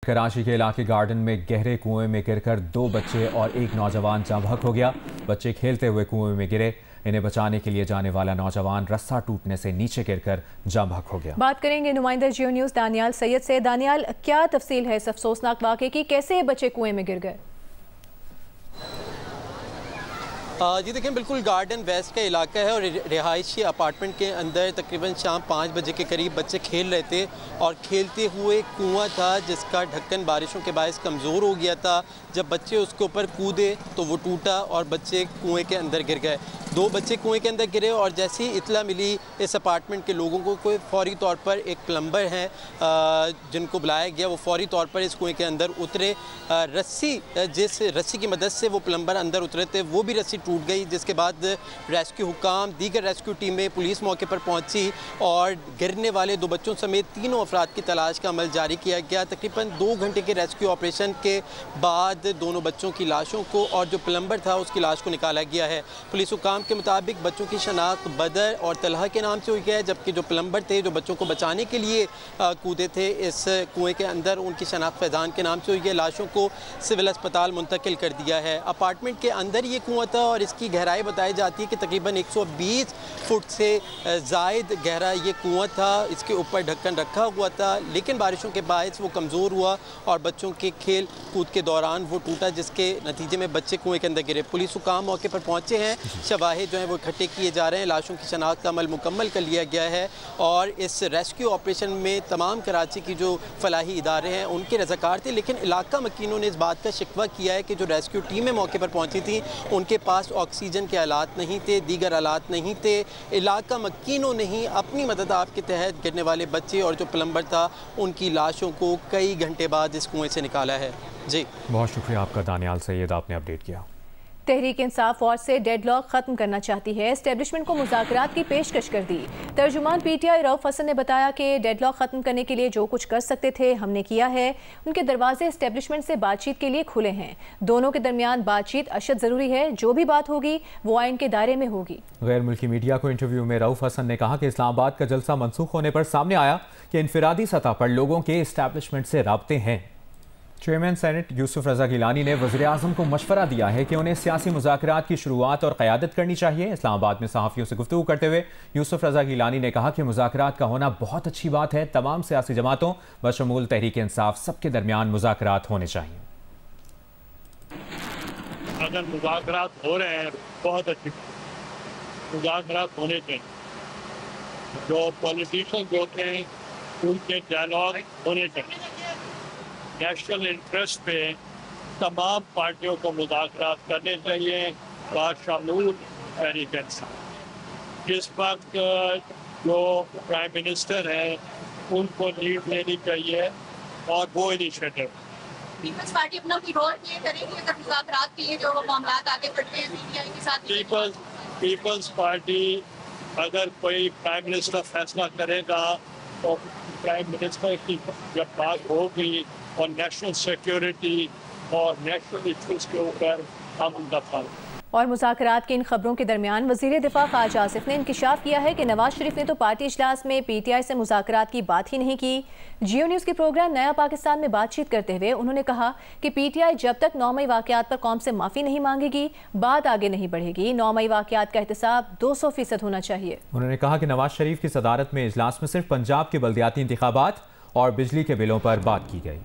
کراچی کے علاقے گارڈن میں گہرے کنویں میں گر کر 2 بچے اور ایک نوجوان جاں بحق ہو گیا۔ بچے کھیلتے ہوئے کنویں میں گرے، انہیں بچانے کے لیے جانے والا نوجوان رسہ ٹوٹنے سے نیچے گر کر جاں بحق ہو گیا۔ بات کریں گے نمائندہ جیو نیوز دانیال سید سے۔ دانیال، کیا تفصیل ہے اس افسوسناک واقعے کی؟ کیسے یہ بچے کنویں میں گر گئے؟ جی دیکھیں، بالکل گارڈن ویسٹ کا علاقہ ہے اور رہائشی اپارٹمنٹ کے اندر تقریباً شام 5 بجے کے قریب بچے کھیل رہے تھے اور کھیلتے ہوئے کنواں تھا جس کا ڈھکن بارشوں کے باعث کمزور ہو گیا تھا۔ جب بچے اس کے اوپر کودے تو وہ ٹوٹا اور بچے کنویں کے اندر گر گئے۔ 2 بچے کنویں کے اندر گرے اور جیسی اطلاع ملی اس اپارٹمنٹ کے لوگوں کو، کوئی فوری طور پر ایک پلمبر ہیں جن کو بلایا گیا، وہ فوری طور پر اس کنویں کے اندر اترے۔ جس رسی کی مدد سے وہ پلمبر اندر اترے تھے وہ بھی رسی ٹوٹ گئی، جس کے بعد ریسکیو حکام، دیگر ریسکیو ٹیمیں، پولیس موقع پر پہنچی اور گرنے والے 2 بچوں سمیت 3 افراد کی تلاش کا عمل جاری کیا گیا۔ تقریباً 2 گھنٹے کے ریسکیو آپریشن کے بعد دونوں بچوں کی لاشوں کو اور جو پلمبر تھا اس کی لاش کو نکالا گیا ہے۔ پولیس حکام کے مطابق بچوں کی شناخت بدر اور طلحہ کے نام سے ہوئی ہے، جبکہ جو پلمبر تھے جو بچوں کو بچانے کے لیے کودے تھے اس کنویں کے اندر، ان کی شناخت فیضان کے نام سے ہوئی ہے۔ لاشوں کو سول اسپتال منتقل کر دیا ہے۔ اپارٹمنٹ کے اندر یہ کنواں تھا اور اس کی گہرائی بتائی جاتی ہے کہ تقریباً 120 فٹ سے زائد گہرا یہ کنواں تھا۔ اس کے اوپر ڈھکن رکھا ہوا تھا، لیکن بارشوں کے باعث وہ کمزور ہوا اور بچوں کے کھیل کود کے دوران وہ ٹوٹا، جس کے نتیجے میں بچے کنویں کے اندر گرے۔ پولیس حکام موقع پر پہنچے ہیں، شواہد جو ہیں وہ اکٹھے کیے جا رہے ہیں، لاشوں کی شناخت کا عمل مکمل کر لیا گیا ہے اور اس ریسکیو آپریشن میں تمام کراچی کی جو فلاحی ادارے ہیں ان کے رضاکار تھے، لیکن علاقہ مکینوں نے اس بات کا شکوہ کیا ہے کہ جو ریسکیو ٹیمیں موقع پر پہنچی تھیں ان کے پاس آکسیجن کے آلات نہیں تھے، دیگر آلات نہیں تھے۔ علاقہ مکینوں نے ہی اپنی مدد آپ کے تحت گرنے والے بچے اور جو پلمبر تھا ان کی لاشوں کو کئی گھنٹے بعد اس کنویں سے نکالا ہے۔ جی بہت شکریہ آپ کا دانیال سید، آپ نے اپڈیٹ کیا۔ تحریک انصاف فوج سے ڈیڈ لاک ختم کرنا چاہتی ہے، اسٹیبلشمنٹ کو مذاکرات کی پیشکش کر دی۔ ترجمان پی ٹی آئی رؤف حسن نے بتایا کہ ڈیڈ لاک ختم کرنے کے لیے جو کچھ کر سکتے تھے ہم نے کیا ہے، ان کے دروازے اسٹیبلشمنٹ سے بات چیت کے لیے کھلے ہیں، دونوں کے درمیان بات چیت اشد ضروری ہے، جو بھی بات ہوگی وہ آئین کے دائرے میں ہوگی۔ غیر ملکی میڈیا کو انٹرویو میں رؤف حسن نے کہا کہ اسلام آباد کا جلسہ منسوخ ہونے پر سامنے آیا کہ انفرادی سطح پر لوگوں کے اسٹیبلشمنٹ سے رابطے ہیں۔ چیئرمین سینٹ یوسف رضا گیلانی نے وزیراعظم کو مشورہ دیا ہے کہ انہیں سیاسی مذاکرات کی شروعات اور قیادت کرنی چاہیے۔ اسلام آباد میں صحافیوں سے گفتگو کرتے ہوئے یوسف رضا گیلانی نے کہا کہ مذاکرات کا ہونا بہت اچھی بات ہے، تمام سیاسی جماعتوں بشمول تحریک انصاف سب کے درمیان مذاکرات ہونے چاہیے۔ اگر مذاکرات ہو رہے ہیں بہت اچھی مذاکرات ہونے چاہیے، جو پولیٹیشین جو ہیں ان کے ڈائلاگ ہونے چاہیے۔ نیشنل انٹرسٹ پہ تمام پارٹیوں کو مذاکرات کرنے چاہیے، بشمول تحریک انصاف۔ اس وقت جو پرائم منسٹر ہیں ان کو لیڈ لینی چاہیے اور وہ انیشیٹو۔ پیپلز پارٹی اپنا کوئی رول پلے کرے گی اگر مذاکرات کے لیے جو معاملات آگے بڑھتے ہیں پی ٹی آئی کے ساتھ؟ پیپلز پارٹی اگر کوئی پرائم منسٹر فیصلہ کرے گا تو پرائم منسٹر کی جب بات ہوگی اور نیشنل سیکیورٹی اور نیشنل ایشوز کے اوپر ہم ان کا فال۔ اور مذاکرات کی ان خبروں کے درمیان وزیر دفاع خواجہ آصف نے انکشاف کیا ہے کہ نواز شریف نے تو پارٹی اجلاس میں پی ٹی آئی سے مذاکرات کی بات ہی نہیں کی۔ جیو نیوز کے پروگرام نیا پاکستان میں بات چیت کرتے ہوئے انہوں نے کہا کہ پی ٹی آئی جب تک 9 مئی واقعات پر قوم سے معافی نہیں مانگے گی بات آگے نہیں بڑھے گی۔ 9 مئی واقعات کا احتساب 200% ہونا چاہیے۔ انہوں نے کہا کہ نواز شریف کی صدارت میں اجلاس میں صرف پنجاب کے بلدیاتی انتخابات اور بجلی کے بلوں پر بات کی گئی۔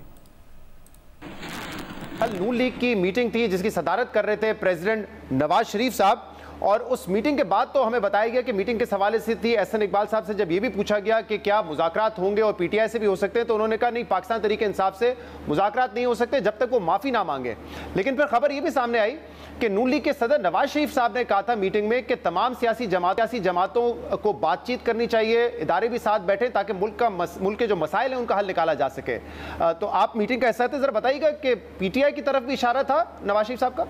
نون لیگ کی میٹنگ تھی جس کی صدارت کر رہے تھے پریزیڈنٹ نواز شریف صاحب، اور اس میٹنگ کے بعد تو ہمیں بتایا گیا کہ میٹنگ کے حوالے سے تھی احسن اقبال صاحب سے جب یہ بھی پوچھا گیا کہ کیا مذاکرات ہوں گے اور پی ٹی آئی سے بھی ہو سکتے ہیں تو انہوں نے کہا نہیں، پاکستان تحریک انصاف سے مذاکرات نہیں ہو سکتے جب تک وہ معافی نہ مانگے۔ لیکن پھر خبر یہ بھی سامنے آئی کہ نون لیگ کے صدر نواز شریف صاحب نے کہا تھا میٹنگ میں کہ تمام سیاسی جماعتوں کو بات چیت کرنی چاہیے، ادارے بھی ساتھ بیٹھے تاکہ ملک کے جو مسائل ہیں ان کا حل نکالا جا سکے۔ تو آپ میٹنگ کا حصہ تھے، ذرا بتائیے گا کہ پی ٹی آئی کی طرف بھی اشارہ تھا نواز شریف صاحب کا؟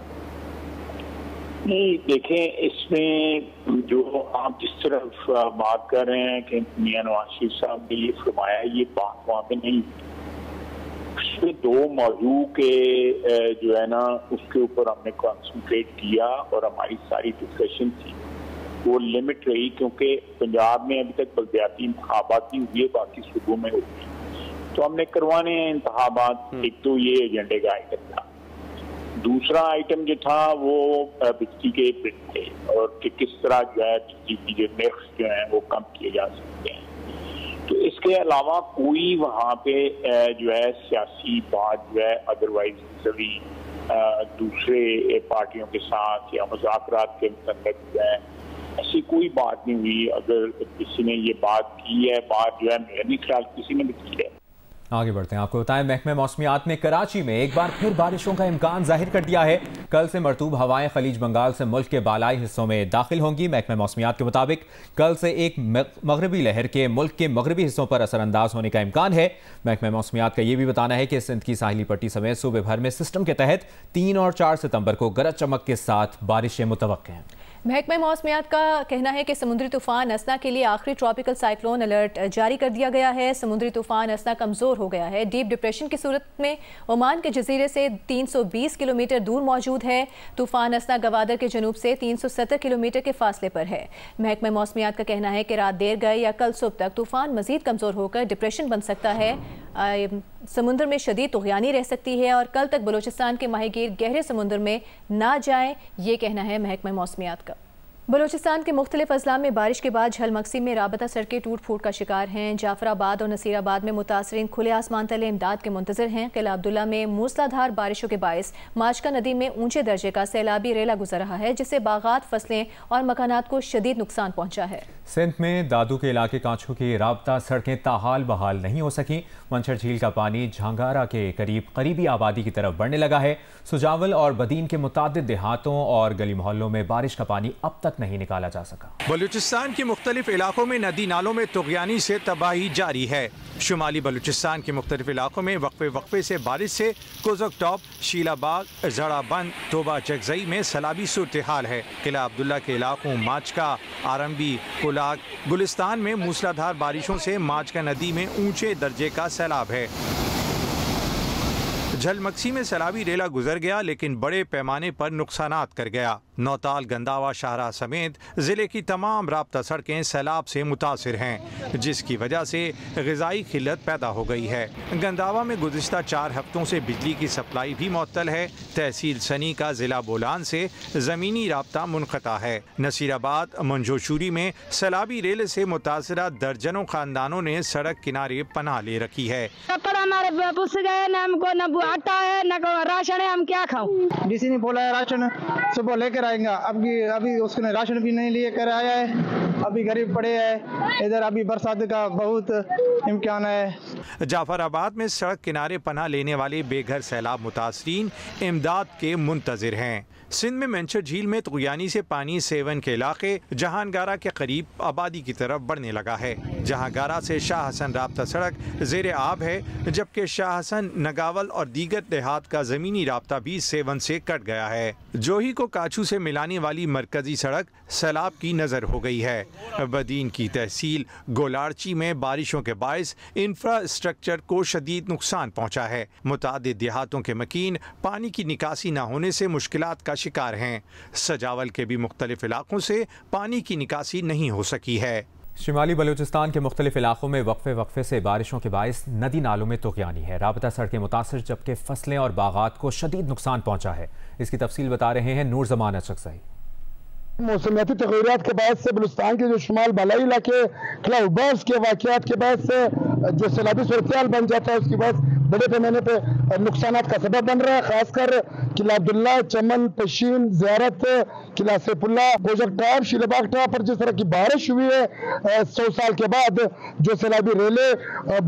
نہیں دیکھیں، اس میں جو آپ جس طرف بات کر رہے ہیں کہ میاں نواز شریف صاحب نے یہ فرمایا، یہ بات وہاں پہ نہیں۔ اس میں 2 موضوع کے جو ہے نا اس کے اوپر ہم نے کانسنٹریٹ کیا اور ہماری ساری ڈسکشن تھی وہ لمٹ رہی، کیونکہ پنجاب میں ابھی تک بلدیاتی انتخابات نہیں ہوئی ہے، باقی صوبوں میں ہوئی۔ تو ہم نے کروانے ہیں انتخابات. ایک تو یہ ایجنڈے کا آئٹم تھا. دوسرا آئٹم جو تھا وہ بجلی کے بل تھے اور کہ کس طرح جو ہے بجلی کی جو نرخ جو ہیں وہ کم کیے جا سکتے ہیں. تو اس کے علاوہ کوئی وہاں پہ جو ہے سیاسی بات جو ہے ادروائز سبھی دوسرے پارٹیوں کے ساتھ یا مذاکرات کے متعلق جو ہے ایسی کوئی بات نہیں ہوئی. اگر کسی نے یہ بات کی ہے, بات جو ہے میرے نہیں خیال کسی نے بھی کی ہے. آگے بڑھتے ہیں. آپ کو بتائیں محکمہ موسمیات نے کراچی میں ایک بار پھر بارشوں کا امکان ظاہر کر دیا ہے. کل سے مرطوب ہوائیں خلیج بنگال سے ملک کے بالائی حصوں میں داخل ہوں گی. محکمہ موسمیات کے مطابق کل سے ایک مغربی لہر کے ملک کے مغربی حصوں پر اثر انداز ہونے کا امکان ہے. محکمہ موسمیات کا یہ بھی بتانا ہے کہ سندھ کی ساحلی پٹی سمیت صوبے بھر میں سسٹم کے تحت 3 اور 4 ستمبر کو گرج چمک کے ساتھ بارشیں متوقع ہیں. محکمہ موسمیات کا کہنا ہے کہ سمندری طوفان اسنا کے لیے آخری ٹراپیکل سائیکلون الرٹ جاری کر دیا گیا ہے. سمندری طوفان اسنا کمزور ہو گیا ہے. ڈیپ ڈپریشن کی صورت میں عمان کے جزیرے سے 320 کلومیٹر دور موجود ہے. طوفان اسنا گوادر کے جنوب سے 370 کلومیٹر کے فاصلے پر ہے. محکمہ موسمیات کا کہنا ہے کہ رات دیر گئے یا کل صبح تک طوفان مزید کمزور ہو کر ڈپریشن بن سکتا ہے. سمندر میں شدید طغیانی رہ سکتی ہے اور کل تک بلوچستان کے ماہی گیر گہرے سمندر میں نہ جائیں, یہ کہنا ہے محکمہ موسمیات کا. بلوچستان کے مختلف اضلاع میں بارش کے بعد جھل مقصی میں رابطہ سڑکیں ٹوٹ پھوٹ کا شکار ہیں. جعفر آباد اور نصیر آباد میں متاثرین کھلے آسمان تلے امداد کے منتظر ہیں. قلعہ عبداللہ میں موسلادھار بارشوں کے باعث ماچکا ندی میں اونچے درجے کا سیلابی ریلا گزر رہا ہے, جس سے باغات, فصلیں اور مکانات کو شدید نقصان پہنچا ہے. سندھ میں دادو کے علاقے کانچھو کی رابطہ سڑکیں تاحال بحال نہیں ہو سکیں. منچھر جھیل کا پانی جھانگارا کے قریبی آبادی کی طرف بڑھنے لگا ہے. سجاول اور بدین کے متعدد دیہاتوں اور گلی محلوں میں بارش کا پانی اب تک نہیں نکالا جا سکا. بلوچستان کے مختلف علاقوں میں ندی نالوں میں طغیانی سے تباہی جاری ہے. شمالی بلوچستان کے مختلف علاقوں میں وقفے سے بارش سے کوزک ٹاپ, شیلا باغ, زڑا بند, توبہ چکزئی میں سیلابی صورتحال ہے. قلعہ عبداللہ کے علاقوں ماچکا, آرمبی, کولاک, گلستان میں موسلادھار بارشوں سے ماچکا ندی میں اونچے درجے کا سیلاب ہے. جھل مکسی میں سیلابی ریلا گزر گیا لیکن بڑے پیمانے پر نقصانات کر گیا. نوتال, گنداوا, شاہراہ سمیت ضلع کی تمام رابطہ سڑکیں سیلاب سے متاثر ہیں, جس کی وجہ سے غذائی قلت پیدا ہو گئی ہے. گنداوا میں گزشتہ 4 ہفتوں سے بجلی کی سپلائی بھی معطل ہے. تحصیل سنی کا ضلع بولان سے زمینی رابطہ منقطع ہے. نصیر آباد, منجوشوری میں سیلابی ریلے سے متاثرہ درجنوں خاندانوں نے سڑک کنارے پناہ لے رکھی ہے. آٹا ہے نہ راشن ہے, ہم کیا کھاؤں. ڈی سی نے بولا ہے راشن صبح لے کر آئیں گا. ابھی اس نے راشن بھی نہیں لے کر آیا ہے. ابھی غریب پڑے ہیں ادھر. ابھی برسات کا بہت امکان ہے. جعفر آباد میں سڑک کنارے پناہ لینے والے بے گھر سیلاب متاثرین امداد کے منتظر ہیں. سندھ میں منچھر جھیل میں طغیانی سے پانی سیون کے علاقے جہانگارہ کے قریب آبادی کی طرف بڑھنے لگا ہے. جہانگارہ سے شاہ حسن رابطہ سڑک زیر آب ہے, جبکہ شاہ حسن, نگاول اور دیگر دیہات کا زمینی رابطہ بھی سیون سے کٹ گیا ہے. جوہی کو کاچو سے ملانے والی مرکزی سڑک سیلاب کی نظر ہو گئی ہے. بدین کی تحصیل گولاڑچی میں بارشوں کے باعث انفراسٹرکچر کو شدید نقصان پہنچا ہے. متعدد دیہاتوں کے مکین پانی کی نکاسی نہ ہونے سے مشکلات کا شکار ہیں. سجاول کے بھی مختلف علاقوں سے پانی کی نکاسی نہیں ہو سکی ہے. شمالی بلوچستان کے مختلف علاقوں میں وقفے سے بارشوں کے باعث ندی نالوں میں طغیانی ہے. رابطہ سڑکیں متاثر, جبکہ فصلیں اور باغات کو شدید نقصان پہنچا ہے. اس کی تفصیل بتا رہے ہیں نور زمان اچکزئی. موسمیاتی تغیرات کے باعث سے بلوچستان کے جو شمال بالائی علاقے کلاؤڈ برسٹ کے واقعات کے باعث سے جو سیلابی صورتحال بن جاتا ہے, اس کے بعد بڑے پیمانے پہ نقصانات کا سبب بن رہا ہے. خاص کر قلعہ عبداللہ, چمن, پشین, زیارت, قلعہ سیف اللہ, کوزک ٹاپ, شیلا باغ ٹاپ پر جس طرح کی بارش ہوئی ہے 100 سال کے بعد جو سیلابی ریلے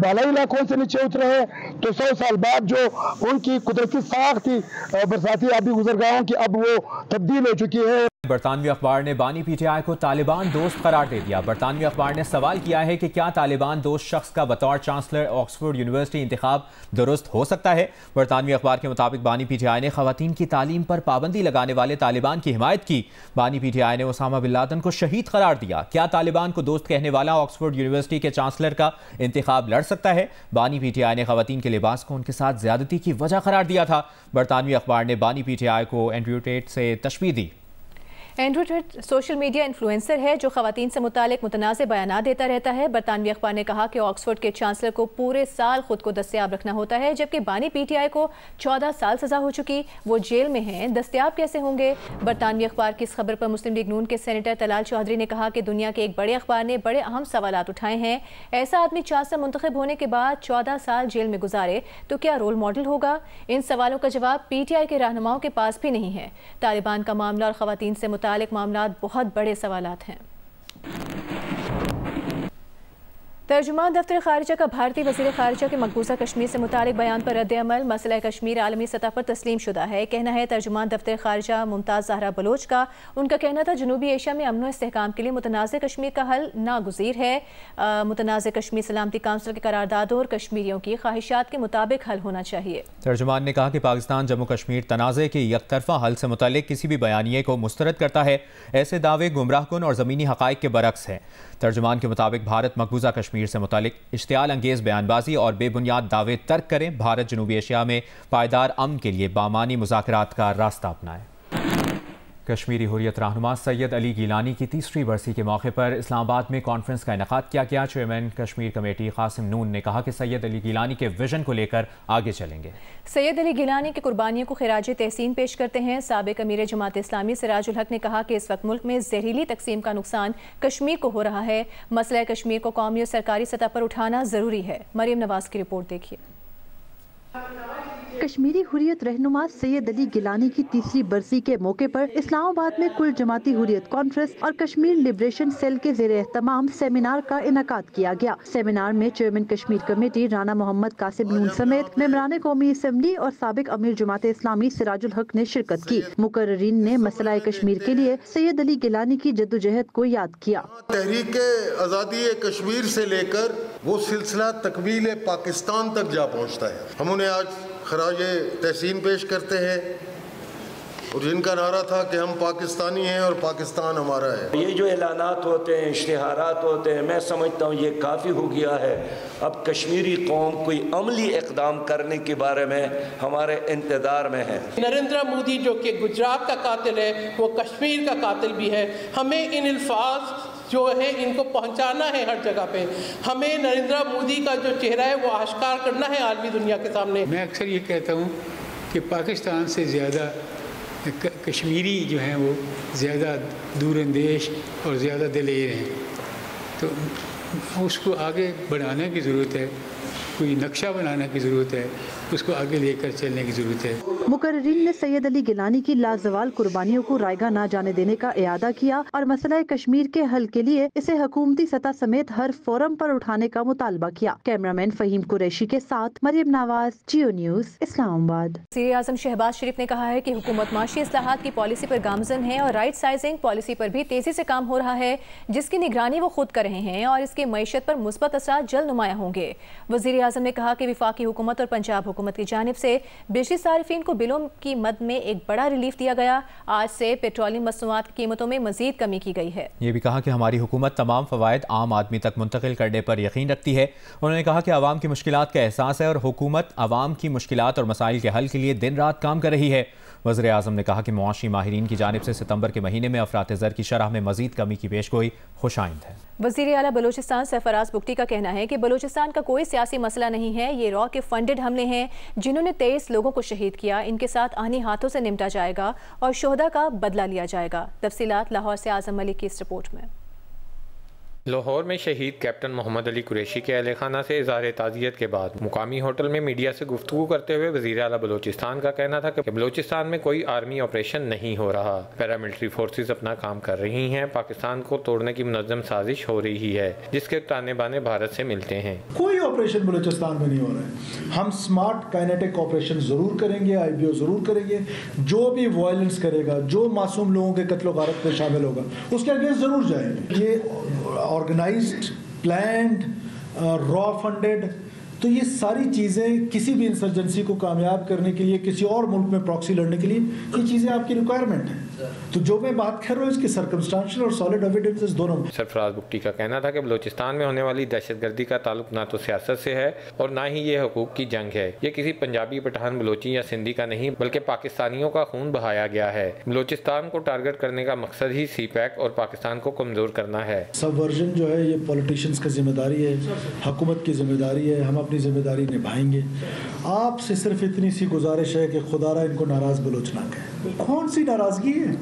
بالائی علاقوں سے نیچے اترے ہیں, تو 100 سال بعد جو ان کی قدرتی ساخت تھی برساتی آبی گزرگاہوں کی, اب وہ تبدیل ہو چکی ہے. برطانوی اخبار نے بانی پی ٹی آئی کو طالبان دوست قرار دے دیا. برطانوی اخبار نے سوال کیا ہے کہ کیا طالبان دوست شخص کا بطور چانسلر آکسفورڈ یونیورسٹی انتخاب درست ہو سکتا ہے. برطانوی اخبار کے مطابق بانی پی ٹی آئی نے خواتین کی تعلیم پر پابندی لگانے والے طالبان کی حمایت کی. بانی پی ٹی آئی نے اسامہ بن لادن کو شہید قرار دیا. کیا طالبان کو دوست کہنے والا آکسفورڈ یونیورسٹی کے چانسلر کا انتخاب لڑ سکتا ہے؟ بانی پی ٹی آئی نے خواتین کے لباس کو ان کے ساتھ زیادتی کی وجہ قرار دیا تھا. برطانوی اخبار نے بانی پی ٹی آئی کو اینڈریو ٹیٹ سے تشبیہ دی. اینڈرو ٹٹ سوشل میڈیا انفلوئنسر ہے جو خواتین سے متعلق متنازع بیانات دیتا رہتا ہے۔ برطانوی اخبار نے کہا کہ آکسفورڈ کے چانسلر کو پورے سال خود کو دستیاب رکھنا ہوتا ہے، جبکہ بانی پی ٹی آئی کو 14 سال سزا ہو چکی، وہ جیل میں ہیں، دستیاب کیسے ہوں گے؟ برطانوی اخبار کی اس خبر پر مسلم لیگ نون کے سینیٹر طلال چودھری نے کہا کہ دنیا کے ایک بڑے اخبار نے بڑے اہم سوالات اٹھائے ہیں۔ ایسا آدمی چانسلر منتخب ہونے کے بعد 14 سال جیل میں گزارے تو کیا رول ماڈل ہوگا؟ ان سوالوں کا جواب پی ٹی آئی کے رہنماؤں کے پاس بھی نہیں ہے۔ طالبان کا معاملہ اور خواتین سے متعلق معاملات بہت بڑے سوالات ہیں۔ ترجمان دفتر خارجہ کا بھارتی وزیر خارجہ کے مقبوضہ کشمیر سے متعلق بیان پر رد عمل۔ مسئلہ کشمیر عالمی سطح پر تسلیم شدہ ہے، کہنا ہے ترجمان دفتر خارجہ ممتاز زہرا بلوچ کا۔ ان کا کہنا تھا جنوبی ایشیا میں امن و استحکام کے لیے متنازع کشمیر کا حل ناگزیر ہے۔ متنازع کشمیر سلامتی کونسل کے قراردادوں اور کشمیریوں کی خواہشات کے مطابق حل ہونا چاہیے۔ ترجمان نے کہا کہ پاکستان جموں کشمیر تنازع کے یک طرفہ حل سے متعلق کسی بھی بیانیے کو مسترد کرتا ہے۔ ایسے دعوے گمراہ کن اور زمینی حقائق کے برعکس ہیں۔ ترجمان کے مطابق بھارت مقبوضہ کشمیر سے متعلق اشتعال انگیز بیان بازی اور بے بنیاد دعوے ترک کریں۔ بھارت جنوبی ایشیا میں پائیدار امن کے لیے بامعنی مذاکرات کا راستہ اپنائے۔ کشمیری حریت رہنما سید علی گیلانی کی تیسری برسی کے موقع پر اسلام آباد میں کانفرنس کا انعقاد کیا گیا۔ چیئرمین کشمیر کمیٹی قاسم نون نے کہا کہ سید علی گیلانی کے ویژن کو لے کر آگے چلیں گے۔ سید علی گیلانی کی قربانیوں کو خراج تحسین پیش کرتے ہیں سابق امیر جماعت اسلامی سراج الحق نے کہا کہ اس وقت ملک میں زہریلی تقسیم کا نقصان کشمیر کو ہو رہا ہے، مسئلہ کشمیر کو قومی اور سرکاری سطح پر اٹھانا ضروری ہے۔ مریم نواز کی رپورٹ دیکھیے۔ کشمیری حریت رہنما سید علی گیلانی کی تیسری برسی کے موقع پر اسلام آباد میں کل جماعتی حریت کانفرنس اور کشمیر لبریشن سیل کے زیر اہتمام سیمینار کا انعقاد کیا گیا۔ سیمینار میں چیئرمین کشمیر کمیٹی رانا محمد قاسم نون سمیت ممبران قومی اسمبلی اور سابق امیر جماعت اسلامی سراج الحق نے شرکت کی۔ مقررین نے مسئلہ کشمیر کے لیے سید علی گیلانی کی جدوجہد کو یاد کیا۔ تحریک آزادی کشمیر سے لے کر وہ سلسلہ تکمیل پاکستان تک جا پہنچتا ہے۔ ہم انہیں آج خراج تحسین پیش کرتے ہیں، اور جن کا نعرہ تھا کہ ہم پاکستانی ہیں اور پاکستان ہمارا ہے۔ یہ جو اعلانات ہوتے ہیں، اشتہارات ہوتے ہیں، میں سمجھتا ہوں یہ کافی ہو گیا ہے۔ اب کشمیری قوم کوئی عملی اقدام کرنے کے بارے میں ہمارے انتظار میں ہے۔ نریندر مودی جو کہ گجرات کا قاتل ہے، وہ کشمیر کا قاتل بھی ہے۔ ہمیں ان الفاظ جو ہے ان کو پہنچانا ہے ہر جگہ پہ۔ ہمیں نریندر مودی کا جو چہرہ ہے وہ آشکار کرنا ہے عالمی دنیا کے سامنے۔ میں اکثر یہ کہتا ہوں کہ پاکستان سے زیادہ کشمیری جو ہیں وہ زیادہ دور اندیش اور زیادہ دلیر ہیں، تو اس کو آگے بڑھانے کی ضرورت ہے، کوئی نقشہ بنانے کی ضرورت ہے، اس کو آگے لے کر چلنے کی ضرورت ہے۔ مقررین نے سید علی گیلانی کی لازوال قربانیوں کو رائیگاں نہ جانے دینے کا اعادہ کیا اور مسئلہ کشمیر کے حل کے لیے اسے حکومتی سطح سمیت ہر فورم پر اٹھانے کا مطالبہ کیا۔ کیمرامین فہیم قریشی کے ساتھ مریم نواز، جیو نیوز، اسلام آباد۔ وزیر اعظم شہباز شریف نے کہا ہے کہ حکومت معاشی اصلاحات کی پالیسی پر گامزن ہے اور رائٹ سائزنگ پالیسی پر بھی تیزی سے کام ہو رہا ہے، جس کی نگرانی وہ خود کر رہے ہیں اور اس کے معیشت پر مثبت اثرات جلد نمایاں ہوں گے۔ وزیر اعظم نے کہا کہ وفاقی حکومت اور پنجاب حکومت کی جانب سے بجلی صارفین کو بلوں کی مد میں ایک بڑا ریلیف دیا گیا۔ آج سے پیٹرولیم مصنوعات کی قیمتوں میں مزید کمی کی گئی ہے۔ یہ بھی کہا کہ ہماری حکومت تمام فوائد عام آدمی تک منتقل کرنے پر یقین رکھتی ہے۔ انہوں نے کہا کہ عوام کی مشکلات کا احساس ہے اور حکومت عوام کی مشکلات اور مسائل کے حل کے لیے دن رات کام کر رہی ہے۔ وزیر اعظم نے کہا کہ معاشی ماہرین کی جانب سے ستمبر کے مہینے میں افراط زر کی شرح میں مزید کمی کی پیشگوئی خوش آئند ہے۔ وزیر اعلیٰ بلوچستان سرفراز بگٹی کا کہنا ہے کہ بلوچستان کا کوئی سیاسی مسئلہ نہیں ہے، یہ را کے فنڈڈ حملے ہیں جنہوں نے 23 لوگوں کو شہید کیا، ان کے ساتھ آنی ہاتھوں سے نمٹا جائے گا اور شہداء کا بدلہ لیا جائے گا۔ تفصیلات لاہور سے اعظم ملک کی اس رپورٹ میں۔ لاہور میں شہید کیپٹن محمد علی قریشی کے اہل خانہ سے اظہار تعزیت کے بعد مقامی ہوٹل میں میڈیا سے گفتگو کرتے ہوئے وزیر اعلیٰ بلوچستان کا کہنا تھا کہ بلوچستان میں کوئی آرمی آپریشن نہیں ہو رہا، پیراملٹری فورسز اپنا کام کر رہی ہیں، پاکستان کو توڑنے کی منظم سازش ہو رہی ہے جس کے تانے بانے بھارت سے ملتے ہیں۔ کوئی آپریشن بلوچستان میں نہیں ہو رہا ہے۔ ہم سمارٹ کائنیٹک آپریشن ضرور کریں گے، آئی بی او ضرور کریں گے، جو بھی وائلنس کرے گا، جو معصوم لوگوں کے قتل و غارت میں شامل ہوگا اس کے اگینسٹ ضرور جائیں گے۔ یہ آرگنائزڈ، پلانڈ، را فنڈڈ، تو یہ ساری چیزیں کسی بھی انسرجنسی کو کامیاب کرنے کے لیے, کسی اور ملک میں پراکسی لڑنے کے لیے, یہ چیزیں آپ کی ریکوائرمنٹ ہیں. تو جو میں بات کر رہا ہوں اس کے سرکمسٹانشل اور سالڈ ایویڈنسز دونوں. سرفراز بگٹی کا کہنا تھا کہ بلوچستان میں ہونے والی دہشت گردی کا تعلق نہ تو سیاست سے ہے اور نہ ہی یہ حقوق کی جنگ ہے. یہ کسی پنجابی, پٹھان, بلوچی یا سندھی کا نہیں بلکہ پاکستانیوں کا خون بہایا گیا ہے. بلوچستان کو ٹارگٹ کرنے کا مقصد ہی سی پیک اور پاکستان کو کمزور کرنا ہے. سب ورژن جو ہے یہ پولیٹیشنز کا ذمہ داری ہے, حکومت کی ذمہ داری ہے, ہم اپنی ذمہ داری نبھائیں گے. آپ سے صرف اتنی سی گزارش ہے کہ خدا را ان کو ناراض بلوچ نہ کہیں. کون سی ناراضگی ہے؟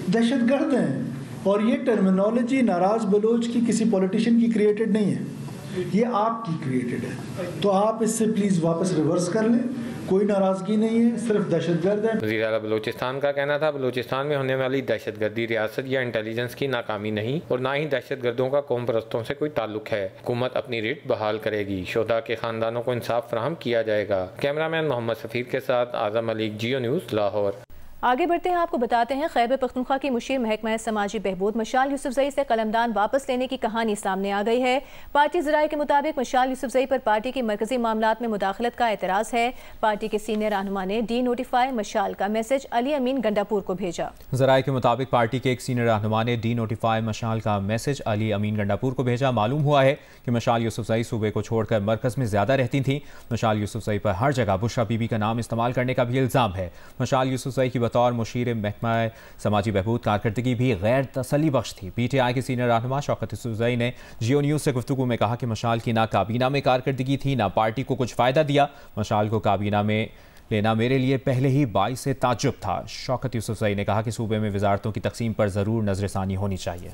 دہشت گرد ہیں. اور یہ ٹرمینالوجی ناراض بلوچ کی کسی پولیٹیشین کی کریٹڈ نہیں ہے, یہ آپ کی کریٹڈ ہے. تو آپ اس سے پلیز واپس ریورس کر لیں. کوئی ناراضگی نہیں ہے, صرف دہشت گرد ہے. وزیر اعلیٰ بلوچستان کا کہنا تھا بلوچستان میں ہونے والی دہشت گردی ریاست یا انٹیلیجنس کی ناکامی نہیں اور نہ ہی دہشت گردوں کا قوم پرستوں سے کوئی تعلق ہے. حکومت اپنی ریٹ بحال کرے گی. شہداء کے خاندانوں کو انصاف فراہم کیا جائے گا. کیمرامین محمد سفیر کے ساتھ اعظم ملک, جیو نیوز, لاہور. آگے بڑھتے ہیں, آپ کو بتاتے ہیں خیبر پختونخوا کی مشیر محکمہ سماجی بہبود مشال یوسفزئی سے قلمدان واپس لینے کی کہانی سامنے آ گئی ہے. پارٹی ذرائع کے مطابق مشال یوسفزئی پر پارٹی کی مرکزی معاملات میں مداخلت کا اعتراض ہے. پارٹی کے سینئر رہنما نے ڈی نوٹیفائی مشال کا میسج علی امین گنڈاپور کو بھیجا. ذرائع کے مطابق پارٹی کے ایک سینئر رہنما نے ڈی نوٹیفائی مشال کا میسج علی امین گنڈاپور کو بھیجا. معلوم ہوا ہے کہ مشال یوسفزئی صوبے کو چھوڑ کر مرکز میں زیادہ رہتی تھیں. مشال یوسفزئی پر ہر جگہ بشرا بی بی کا نام استعمال کرنے کا بھی الزام ہے. مشال یوسفزئی کی بطور مشیر محکمہ سماجی بہبود کارکردگی بھی غیر تسلی بخش تھی. پی ٹی آئی کے سینئر رہنما شوکت یوسفزئی نے جیو نیوز سے گفتگو میں کہا کہ مشال کی نہ کابینہ میں کارکردگی تھی نہ پارٹی کو کچھ فائدہ دیا. مشال کو کابینہ میں لینا میرے لیے پہلے ہی باعث تعجب تھا. شوکت یوسفزئی نے کہا کہ صوبے میں وزارتوں کی تقسیم پر ضرور نظر ثانی ہونی چاہیے.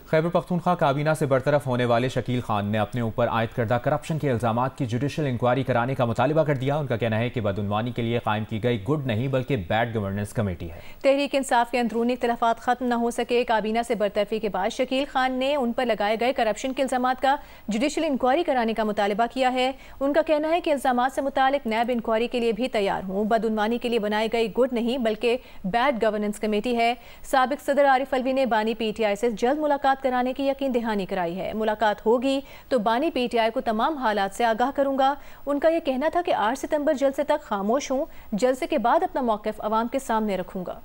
خیبر پختونخوا کابینہ سے برطرف ہونے والے شکیل خان نے اپنے اوپر عائد کردہ کرپشن کے الزامات کی جوڈیشل انکوائری کرانے کا مطالبہ کر دیا. ان کا کہنا ہے کہ بدعنوانی کے لیے قائم کی گئی گڈ نہیں بلکہ بیڈ گورننس کمیٹی ہے. تحریک انصاف کے اندرونی اختلافات ختم نہ ہو سکے. کابینہ سے برطرفی کے بعد شکیل خان نے ان پر لگائے گئے کرپشن کے الزامات کا جوڈیشل انکوائری کرانے کا مطالبہ کیا ہے. ان کا کہنا ہے کہ الزامات سے متعلق نیب انکوائری کے لیے بھی تیار ہوں. بدعنوانی کے لیے بنائی گئی گڈ نہیں بلکہ بیڈ گورننس کمیٹی ہے. سابق صدر عارف الوی نے بانی پی ٹی آئی سے جلد ملاقات کرانے کی یقین دہانی کرائی ہے. ملاقات ہوگی تو بانی پی ٹی آئی کو تمام حالات سے آگاہ کروں گا. ان کا یہ کہنا تھا کہ 8 ستمبر جلسے تک خاموش ہوں. جلسے کے بعد اپنا موقف عوام کے سامنے رکھوں گا.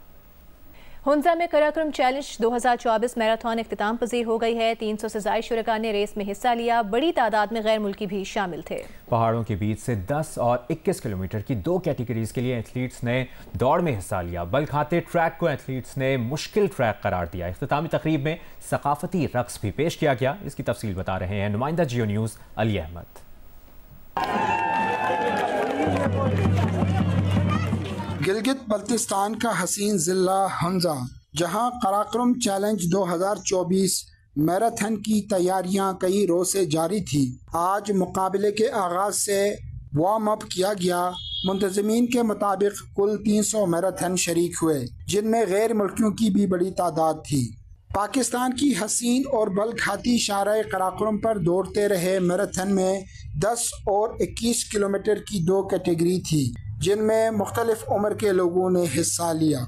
ہنزا میں قراقرم چیلنج 2024 میراتھن اختتام پذیر ہو گئی ہے. 300 سے زائد شرکاء نے ریس میں حصہ لیا. بڑی تعداد میں غیر ملکی بھی شامل تھے. پہاڑوں کے بیچ سے 10 اور 21 کلومیٹر کی 2 کیٹیگریز کے لیے ایتھلیٹس نے دوڑ میں حصہ لیا. بل کھاتے ٹریک کو ایتھلیٹس نے مشکل ٹریک قرار دیا. اختتامی تقریب میں ثقافتی رقص بھی پیش کیا گیا. اس کی تفصیل بتا رہے ہیں نمائندہ جیو نیوز علی احمد. گلگت بلتستان کا حسین ضلع ہنزا جہاں قراقرم چیلنج 2024 میراتھن کی تیاریاں کئی روز سے جاری تھی. آج مقابلے کے آغاز سے وارم اپ کیا گیا. منتظمین کے مطابق کل 300 میراتھن شریک ہوئے جن میں غیر ملکیوں کی بھی بڑی تعداد تھی. پاکستان کی حسین اور بل کھاتی شارع قراقرم پر دوڑتے رہے میراتھن میں 10 اور 21 کلومیٹر کی 2 کیٹیگری تھی جن میں مختلف عمر کے لوگوں نے حصہ لیا.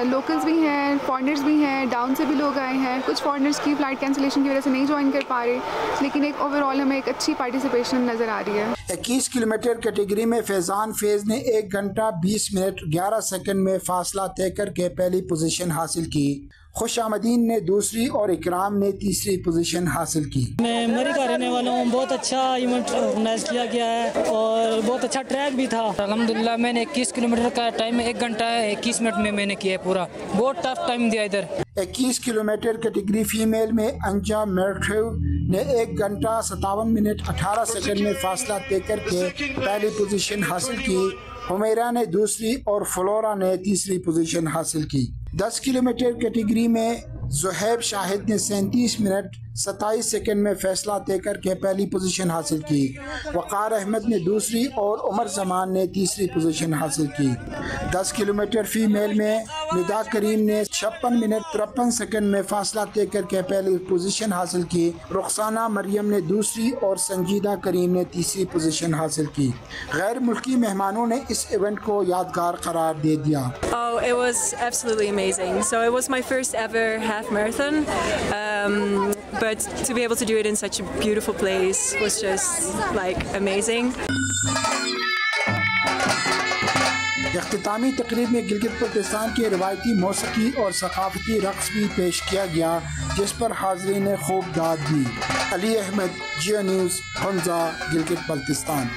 لوکلز بھی ہیں, فارنرز بھی ہیں, ڈاؤن سے بھی لوگ آئے ہیں. کچھ فارنرز کی فلائٹ کینسلیشن کی وجہ سے نہیں جوائن کر پا رہے, لیکن ایک اوور آل ہمیں ایک اچھی پارٹیسپیشن نظر آ رہی ہے. 21 کلومیٹر کیٹیگری میں فیضان فیض نے 1 گھنٹہ 20 منٹ 11 سیکنڈ میں فاصلہ طے کر کے پہلی پوزیشن حاصل کی. خوش آمدین نے دوسری اور اکرام نے تیسری پوزیشن حاصل کی. میں مری کا رہنے والا ہوں. بہت اچھا ایونٹ آرگنائز کیا گیا ہے اور بہت اچھا ٹریک بھی تھا. الحمدللہ میں نے 21 کلومیٹر کا ٹائم 1 گھنٹہ 21 منٹ میں نے کیا ہے پورا. بہت ٹف ٹائم دیا ادھر. 21 کلومیٹر کیٹیگری فیمیل میں انجا میرٹھو نے 1 گھنٹہ 57 منٹ 18 سیکنڈ میں فاصلہ طے کر کے پہلی پوزیشن حاصل کی. حمیرہ نے دوسری اور فلورا نے تیسری پوزیشن حاصل کی. 10 کلومیٹر کیٹیگری میں زہیب شاہد نے 37 منٹ 27 سیکنڈ میں فیصلہ طے کر کے پہلی پوزیشن حاصل کی. وقار احمد نے دوسری اور عمر زمان نے تیسری پوزیشن حاصل کی. 10 کلومیٹر فیمیل میں ندا کریم نے 56 منٹ 53 سیکنڈ میں فاصلہ طے کر کے پہلی پوزیشن حاصل کی. رخسانہ مریم نے دوسری اور سنجیدہ کریم نے تیسری پوزیشن حاصل کی. غیر ملکی مہمانوں نے اس ایونٹ کو یادگار قرار دے دیا. It was absolutely amazing. So it was my first ever half marathon. but to be able to do it in such a beautiful place was just like amazing. اختتامی تقریب میں گلگت بلتستان کے روایتی موسیقی اور ثقافتی رقص بھی پیش کیا گیا، جس پر حاضرین نے خوب داد دی۔ علی احمد، جیو نیوز، ہنزا، گلگت بلتستان۔